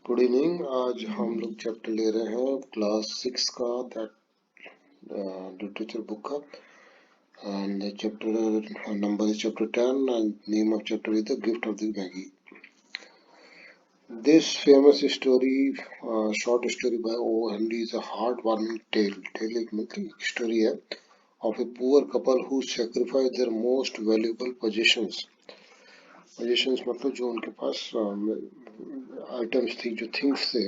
Good evening. आज हम लोग चैप्टर ले रहे हैं क्लास 6 का, दैट लिटरेचर बुक का। And chapter number is chapter 10 and name of chapter is the gift of the Magi. This famous story, short story by O Henry is a heart warming tale एक मतलब story है of a poor couple who sacrificed their most valuable possessions मतलब जो उनके पास items थी, जो things थे,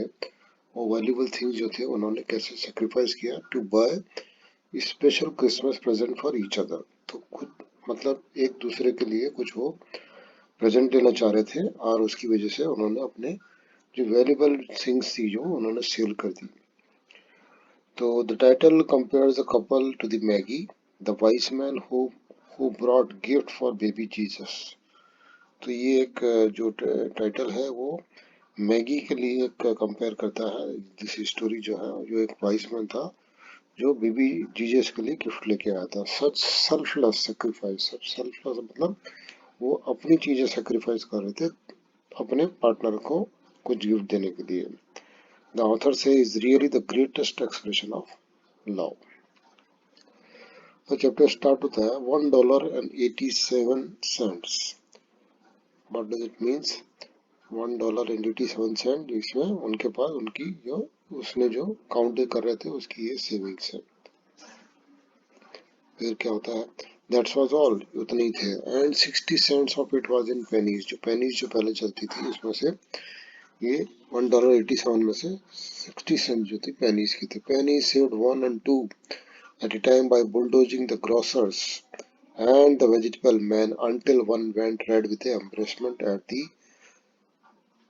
वो वैल्यूबल थिंग्स जो थे, उन्होंने कैसे सेक्रीफाइस किया to buy special Christmas present for each other. तो खुद मतलब एक दूसरे के लिए कुछ वो प्रेजेंट देना चाह रहे थे और उसकी वजह से उन्होंने अपने जो वैल्यूबल थिंग्स थी जो उन्होंने सेल कर दी। तो the title compares the couple to the Magi the wise man who brought gift for baby Jesus. तो ये एक जो टाइटल है वो मैगी के लिए एक कंपेयर करता है। दिस स्टोरी जो है, जो एक वाइस मैन था जो बेबी जीसस के लिए गिफ्ट लेके आया था। सच सेल्फलेस सेक्रीफाइस, सेल्फलेस मतलब वो अपनी चीजें सेक्रीफाइस कर रहे थे अपने पार्टनर को कुछ गिफ्ट देने के लिए। द ऑथर से is really the greatest expression of love. तो चैप्टर स्टार्ट होता है $1.87। What does it means? $1.87। इसमें उनके पास उनकी जो उसने जो काउंट कर रहे थे उसकी ये सेविंग्स है। फिर क्या होता है? दैट्स वाज ऑल, उतने ही थे। And 60 cents of it was in pennies. जो पेनीज जो पहले चलती थी उसमें से ये $1.87 में से 60 सेंट जो थी पेनीज की थी। Pennies saved 1 and 2 at a time by bulldozing the grocers and the vegetable man until one went red with the embarrassment at the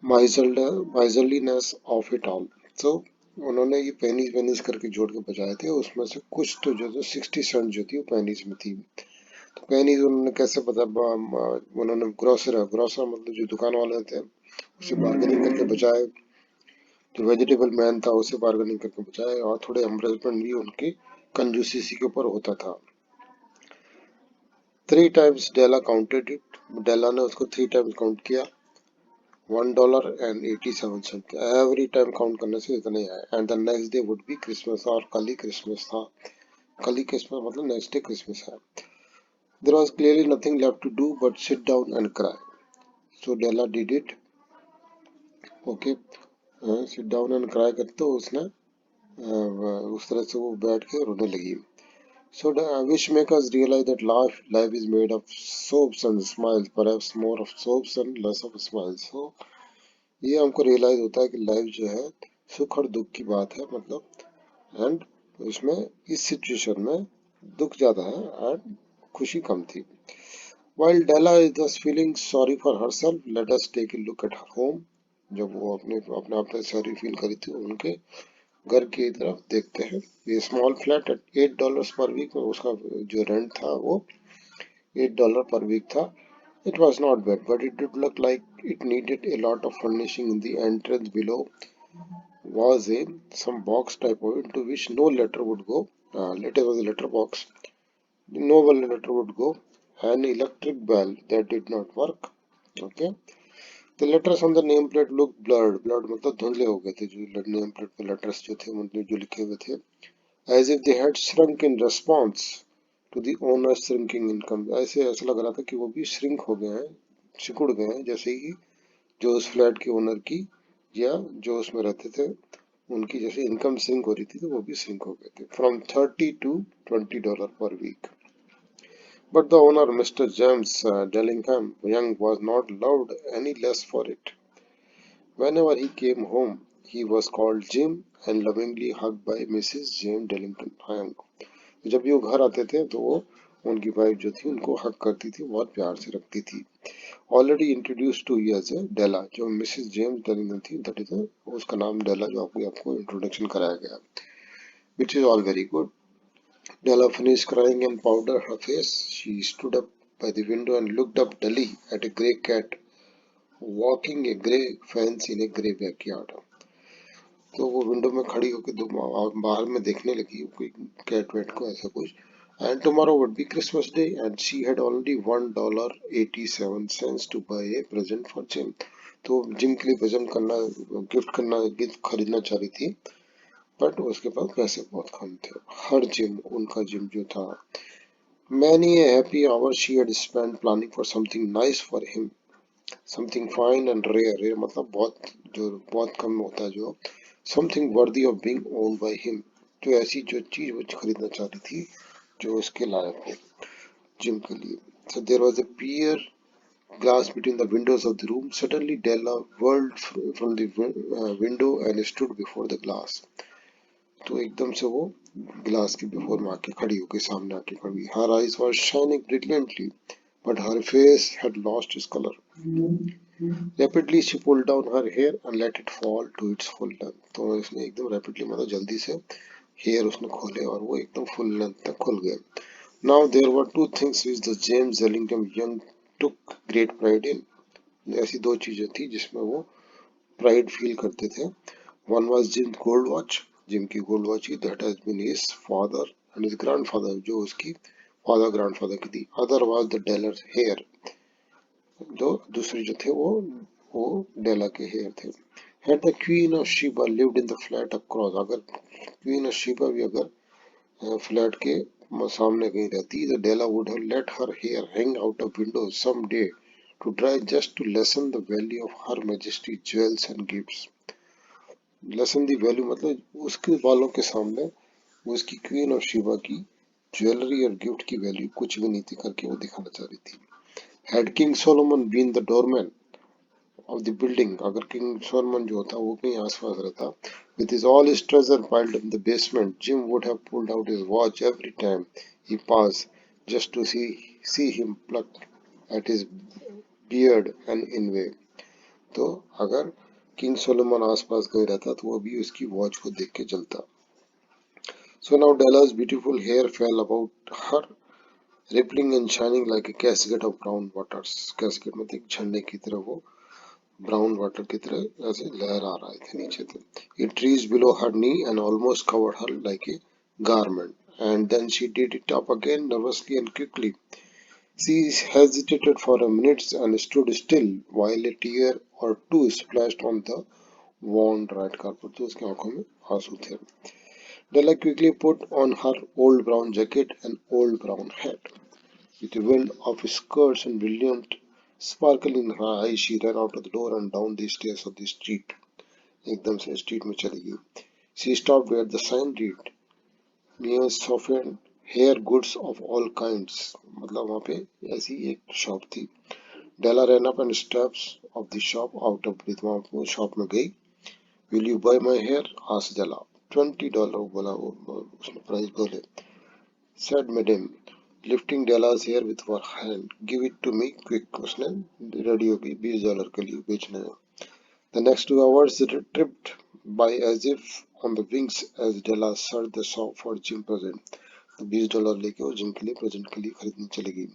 miserliness of it all। So उन्होंने ये पेनीज पेनीज करके जोड़ के बचाए थे, उसमें से कुछ तो जो 60 सेंट जो थी वो पेनीज में थी। तो पेनीज उन्होंने कैसे पता, उन्होंने ग्रोसर ग्रोसर मतलब जो दुकान वाले थे उससे बार्गेनिंग करके बचाए, जो वेजिटेबल मैन था उससे बार्गेनिंग करके बचाए, और थोड़े एम्बरेसमेंट भी उनकी कंजूसी के ऊपर होता था। 3 times डेला काउंटेड इट। डेला ने उसको 3 times काउंट किया। $1.87। एवरी टाइम काउंट करने से इतने आए। And the next day would be Christmas, और कल ही क्रिसमस था। कल ही क्रिसमस मतलब नेक्स्ट डे क्रिसमस है। There was clearly nothing left to do but sit down and cry. So Della did it. Okay, sit down and cry करते तो उसने उस तरह से वो बैठ के रोने लगी। So the wishmakers realize that life is made of soaps and smiles, perhaps more of soaps and less of smiles. So ये हमको रियलाइज होता है कि लाइफ जो है सुख और दुख की बात है, मतलब एंड इसमें इस सिचुएशन में दुख ज्यादा है एंड खुशी कम थी। While Della is thus feeling sorry for herself, let us take a look at her home। जब वो अपने अपने आप में सॉरी फील करी थी, उनके घर की तरफ देखते हैं। ये स्मॉल फ्लैट एट $8 पर वीक, उसका जो रेंट था वो $8 पर वीक था। It was not bad, but it did look like it needed a lot of furnishing. In the entrance below was a some box type of into which no letter would go. Letter was a letter box. No letter would go. An electric bell that did not work. Okay. The letters on the nameplate looked blurred. Blurred मतलब धुंधले हो गए थे, जो nameplate पे letters जो थे उनमें जो लिखे हुए थे, as if they had shrunk in response to the owner's shrinking income। ऐसे ऐसा लग रहा था कि वो भी shrink हो गए हैं, सिकुड़ गए हैं, जैसे कि जो उस फ्लैट के ओनर की या जो उसमें रहते थे उनकी जैसे इनकम श्रिंक हो रही थी, तो वो भी श्रिंक हो गए थे। From 30 to $20 per week. But the owner mister James Dillingham Young was not loved any less for it। Whenever he came home, he was called Jim and lovingly hugged by Mrs. James Dellington Young। जब भी वो घर आते थे तो वो उनकी wife जो थी उनको हक करती थी, बहुत प्यार से रखती थी। ऑलरेडी इंट्रोड्यूस टू ईयर्स है डेला, जो मिसेस जेम्स डेलिंगटन थी, दैट इज उसका नाम डेला, जो आपको इंट्रोडक्शन कराया गया, which is all very good. Della finished crying and powdered her face. She stood up by the window and looked up dully at a grey cat walking a grey fence in a grey backyard। तो वो window में खड़ी होकर बाहर में देखने लगी कोई कैट वेट को, ऐसा कुछ। And tomorrow would be Christmas Day, and she had only $1.87 to buy a present for Jim। तो जिम के लिए प्रेजेंट करना, गिफ्ट खरीदना चाह रही थी, बट उसके पास पैसे बहुत कम थे। हर जिम, उनका जिम जो था, many a happy hour she had spent planning for something nice for him, something fine and rare। rare मतलब बहुत कम होता है, जो something worthy of being owned by him, जो ऐसी जो चीज वो खरीदना चाह रही थी जो उसके लायक हो जिम के लिए। So there was a pier glass between the windows of the room. Suddenly Della whirled from the window and stood before the glass. तो एकदम से वो गिलास के बिफोर में आके खड़ी हो गई, सामने आके खड़ी। Her eyes were shining brilliantly, but her face had lost its color. Rapidly she pulled down her hair and let it fall to its full length. तो इसने एकदम रैपिडली मतलब जल्दी से हेयर उसने खोले और वो एकदम फुल लेंथ तक खुल गए। Now there were two things which the James Ellington Young took great pride in. ऐसी दो चीजें थी जिसमें वो प्राइड फील करते थे। One was Jim's gold watch, gym की गोल्ड वॉच की, that has been his father and his grandfather, जो उसकी फादर ग्रैंडफादर की थी। Other was the Deller's hair, जो दूसरे जो थे वो डेला के हेयर थे। Had the Queen of Sheba lived in the flat across, अगर क्वीन ऑफ शीबा भी अगर फ्लैट के सामने कहीं रहती, the Della would have let her hair hang out of window some day to dry, just to lessen the value of her majesty's jewels and gifts। Lesson the value मतलब उसके बालों के सामने वो उसकी क्वीन ऑफ शिवा की jewellery और gift की वैल्यू कुछ भी नहीं थी करके वो दिखाना चाह रही थी। Had King Solomon been the doorman of the building, अगर किंग सोलोमन जो होता वो कहीं आसपास रहता, with his all his treasure piled in the basement, Jim would have pulled out his watch every time he passed, just to see him pluck at his beard and envy। तो अगर king Solomon आसपास कहीं रहता तो वो भी उसकी watch को देख के चलता। So now Della's beautiful hair fell about her, rippling and shining like a cascade of brown waters। cascade मतलब एक झरने की तरह वो ब्राउन वाटर की तरह ऐसे लहरा रहे थे नीचे थे। It reached below her knee and almost covered her like a garment, and then she did it up again nervously and quickly। She hesitated for a minute and stood still while a tear or two splashed on the worn red carpet। तो उसकी आंखों में आंसू थे। Della quickly put on her old brown jacket and old brown hat. With a wind of skirts and brilliant sparkle in her eyes, she ran out of the door and down the stairs of the street। एकदम से street में चली गई। She stopped where the sign read, near softened hair goods of all kinds। मतलब वहाँ पे ऐसी एक शॉप थी। Della ran up and steps of the shop out of breath, वहाँ वो शॉप में गई। Will you buy my hair? asked Della। $20 बोला वो, उसने प्राइस बोले। Said Madame, lifting Della's hair with her hand। Give it to me quick, उसने ready हो गई $20 के लिए बेचने में। The next 2 hours tripped by as if on the wings as Della searched the shop for Jim present। तो $20 लेके वो जिम के लिए प्रेजेंट के लिए खरीदने चली गई।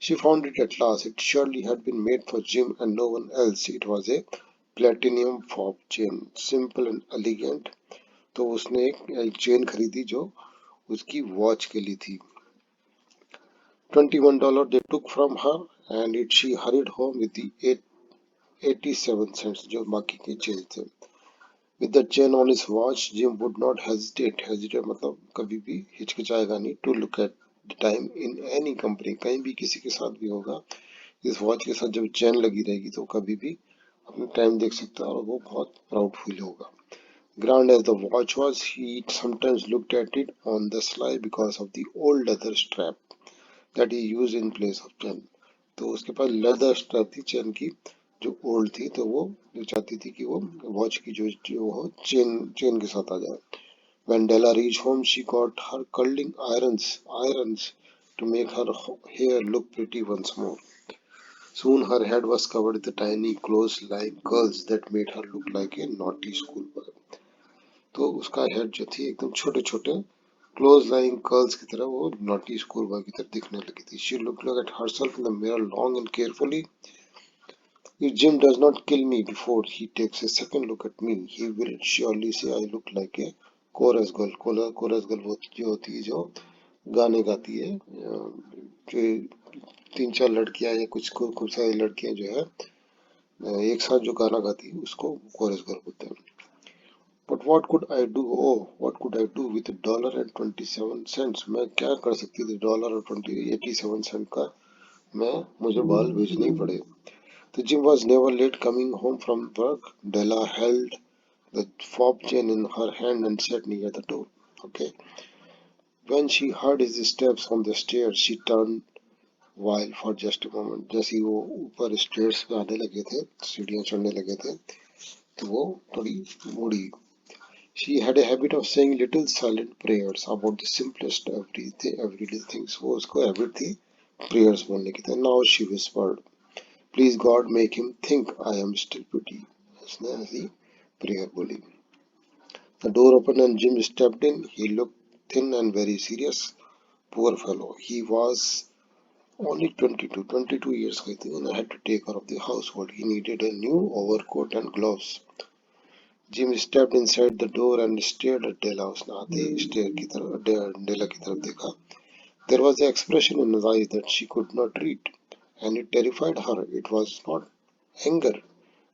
She found it at last। It surely had been made for Jim and no one else। It was a platinum fob chain, simple and elegant। तो उसने एक चेन खरीदी जो उसकी वॉच के लिए थी। $21 they took from her, and it she hurried home with the 87 cents जो बाकी के चेंज थे। With the chain on his watch, Jim would not hesitate। hesitate मतलब कभी भी हिचकिचाएगा नहीं। To look at the time in any company, कहीं भी किसी के साथ भी होगा, इस वॉच के साथ जब चेन लगी रहेगी तो कभी भी अपना टाइम देख सकता है और वो बहुत प्राउड फील होगा। Grand as the watch was, he sometimes looked at it on the sly because of the old leather strap that he used in place of chain। तो उसके पास लेदर स्ट्रैप थी चेन की जो old थी, तो वो जो चाहती थी कि वो वॉच की जो हो चेन के साथ आ जाए। When Della reached home, she got her curling irons to make her hair look pretty once more। Soon her head was covered with tiny close-like curls that made her look like a naughty schoolboy। तो उसका head जो थी एकदम छोटे छोटे close lying curls की तरह वो नॉटी स्कूल बॉय की तरह दिखने लगी थी। She looked at herself in the mirror long and carefully। If Jim does not kill me before he takes a second look at me, he will surely say I look like a chorus girl। chorus girl वो जो होती है जो गाने गाती है, जो 3-4 लड़कियां या कुछ खूब सारी लड़कियां जो है एक साथ जो गाना गाती है उसको कोरस गर्ल बोलते हैं. But what could I do, oh what could I do with $1.27. मैं क्या कर सकती थी $1.87 का. मैं मुझे बाल भेजने ही पड़े. The Jim was never late coming home from work. Della held the fob chain in her hand and sat near the door. Okay. When she heard his steps on the stairs, she turned while for just a moment. जैसे ही वो ऊपर stairs पे आने लगे थे, सीढ़ियाँ चढ़ने लगे थे, तो वो थोड़ी मुड़ी. She had a habit of saying little silent prayers about the simplest everyday things. वो उसको हैबिट थी prayers बोलने की. Then now she whispered, "Please God, make him think I am still pretty." उसने ऐसी prayer बोली. The door opened and Jim stepped in. He looked thin and very serious. Poor fellow. He was only 22 years I think, and I had to take care of the household. He needed a new overcoat and gloves. Jim stepped inside the door and stared at Della. उसने आते ही Della की तरफ देखा. There was an expression in his eyes that she could not read, and it terrified her. It was not anger,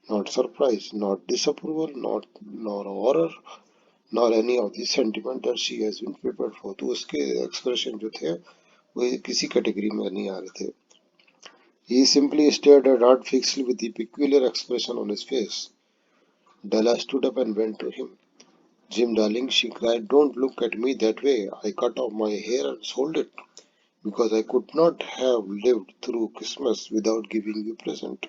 not surprise, not disapproval, not nor horror, nor any of the sentiment that she has been prepared for. तो उसके expression जो थे वो किसी category में नहीं आ रहे थे. He simply stared at her fixedly with the peculiar expression on his face. Della stood up and went to him. "Jim, darling," she cried, "don't look at me that way. I cut off my hair and sold it because I could not have lived through Christmas without giving you a present.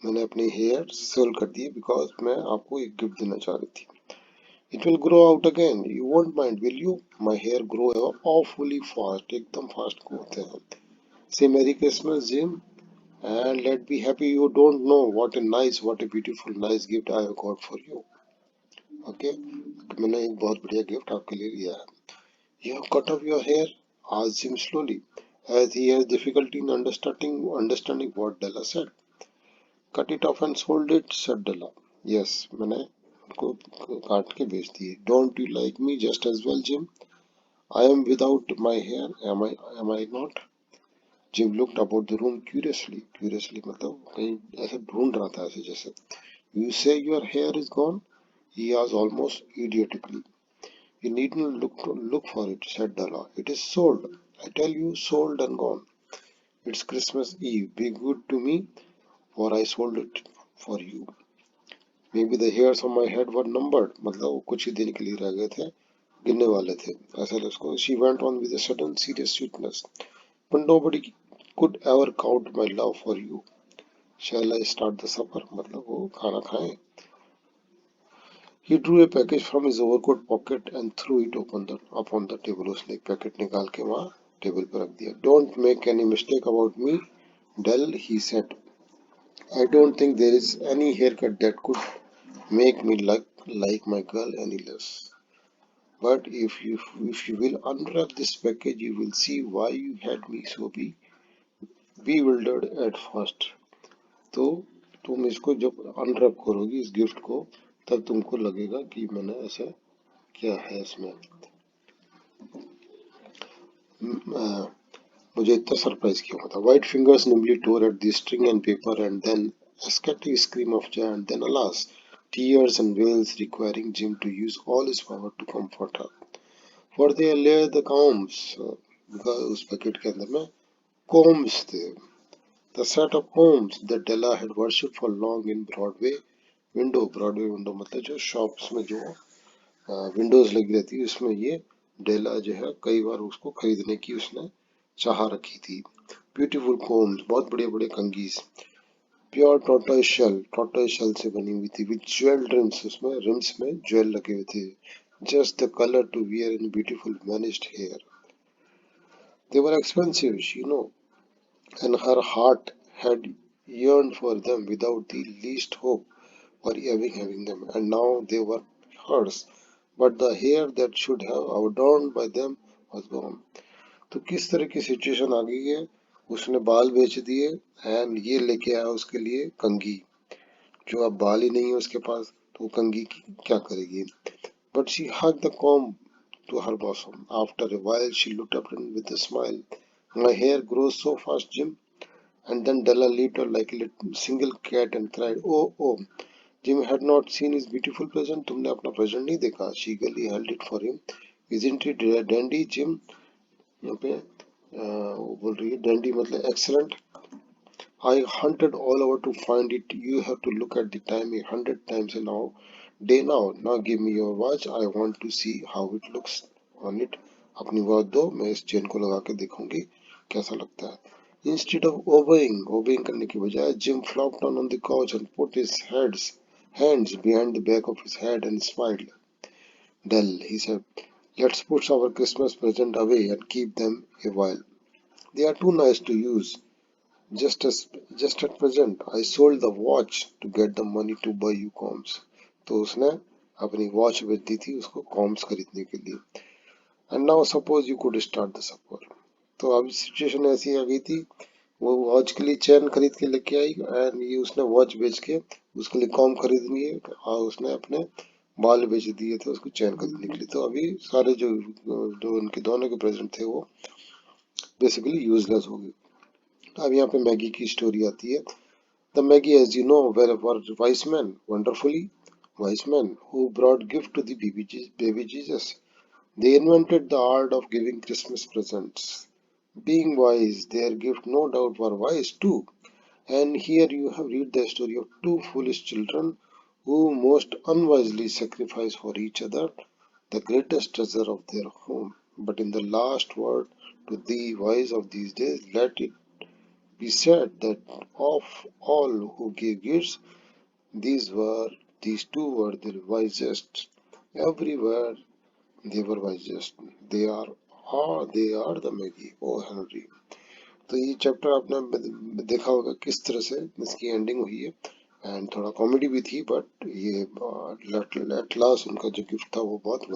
मैंने अपनी hair cell कर दी because मैं आपको एक gift देना चाह रही थी. It will grow out again. You won't mind, will you? My hair grow awfully fast. एकदम फास्ट होते हैं. Say Merry Christmas, Jim, and let be happy. You don't know what a beautiful, nice gift I have got for you. Okay? मैंने एक बहुत बढ़िया gift आपके लिए लिया है. You have cut off your hair? Asked Jim slowly, as he has difficulty in understanding what Della said. Cut it off and sold it, said Della. Yes, मैंने उनको काट के बेच दिए. Don't you like me just as well, Jim? I am without my hair, am I not? Jim looked about the room curiously. Curiously मतलब कहीं ऐसे ढूंढ रहा था ऐसे जैसे. You say your hair is gone? He asked almost idiotically. You needn't look for it, said Della. It is sold. I tell you, sold and gone. It's Christmas Eve. Be good to me, for I sold it for you. Maybe the hairs on my head were numbered. मतलब वो कुछ ही दिन के लिए रह गए थे, गिनने वाले थे. ऐसा उसको. She went on with a sudden serious sweetness. But nobody could ever count my love for you. Shall I start the supper? मतलब वो खाना खाएं. He drew a package from his overcoat pocket and threw it upon the table. उसने एक packet निकाल के वहाँ table पर रख दिया. Don't make any mistake about me, Dell, he said. I don't think there is any haircut that could make me look like my girl any less. But if you will unwrap this package, you will see why you had me so bewildered at first. तो तुम इसको जब unwrap करोगी इस gift को, तब तुमको लगेगा कि मैंने ऐसा क्या है इसमें. मुझे इतना सरप्राइज क्यों होता. White fingers nimbly tore at the string and paper, and then a scattered scream of joy, and then alas, tears and wails requiring Jim to use all his power to comfort her. For they lay the combs, because उस packet के अंदर में combs थे. The set of combs that Della had worshipped for long in Broadway window मतलब जो shops में जो Windows लगी रहती है उसमें ये डेला जो है कई बार उसको खरीदने की उसने चाह रखी थी. ब्यूटीफुल कोम्स, बहुत बड़े बड़े कंगीज, प्योर टोटल शेल से बनी हुई थी, विद ज्वेल रिम्स, उसमें रिम्स में ज्वेल लगे हुए थे. Just the colour to wear in beautiful managed hair. They were expensive, you know, and her heart had yearned for them without the least hope for having them, and now they were hers. But the hair that should have adorned by them was gone. तो किस तरह की situation आ गई है. उसने बाल बेच दिए एंड ये लेके आया उसके लिए कंघी. जो अब बाल ही नहीं है उसके पास तो कंघी की क्या करेगी. But she hugged the comb to her bosom. After a while she looked up with a smile. My hair grows so fast, Jim. And then Della leaped out like a single cat and cried, "Oh, oh!" Jim had not seen his beautiful present. तुमने अपना present नहीं देखा? She eagerly held it for him. Isn't it dandy, Jim? यहाँ पे वो बोल रही है dandy मतलब excellent. I hunted all over to find it. You have to look at the time 100 times an hour day now. Now give me your watch. I want to see how it looks on it. अपनी watch दो, मैं इस chain को लगा के देखूंगी कैसा लगता है. Instead of obeying करने की बजाय, Jim flopped down on the couch and put his hands behind the back of his head and smiled. Dell, he said, let's put our Christmas present away and keep them a while. They are too nice to use. Just as just at present, I sold the watch to get the money to buy you combs. तो उसने अपनी watch बेच दी थी उसको corms खरीदने के लिए. And now suppose you could start the सफर. तो अब सिचुएशन ऐसी आ गई थी, वो वॉच के लिए चैन खरीद के लेके आई एंड ये उसने वॉच बेच के उसके लिए कॉम खरीद लिए और उसने अपने बाल बेच दिए थे उसको चैन खरीदने के लिए. तो अभी सारे जो उनके दोनों के प्रेजेंट थे वो बेसिकली यूजलेस हो गए. अब यहाँ पे मैगी की स्टोरी आती है. The Maggie, as you know, were wise men, wise men who brought gift to the baby Jesus. They invented the art of giving Christmas presents. Being wise, their gift no doubt were wise too. And here you have read the story of two foolish children who most unwisely sacrifice for each other the greatest treasure of their home. But in the last word to the wise of these days, let it be said that of all who gave gifts, these were these two were the wisest. Everywhere they were wisest. They are the Maggie. O Henry. तो ये chapter आपने देखा होगा किस तरह से इसकी ending हुई है. एंड थोड़ा कॉमेडी भी थी बट ये एट लास्ट उनका जो गिफ्ट था वो बहुत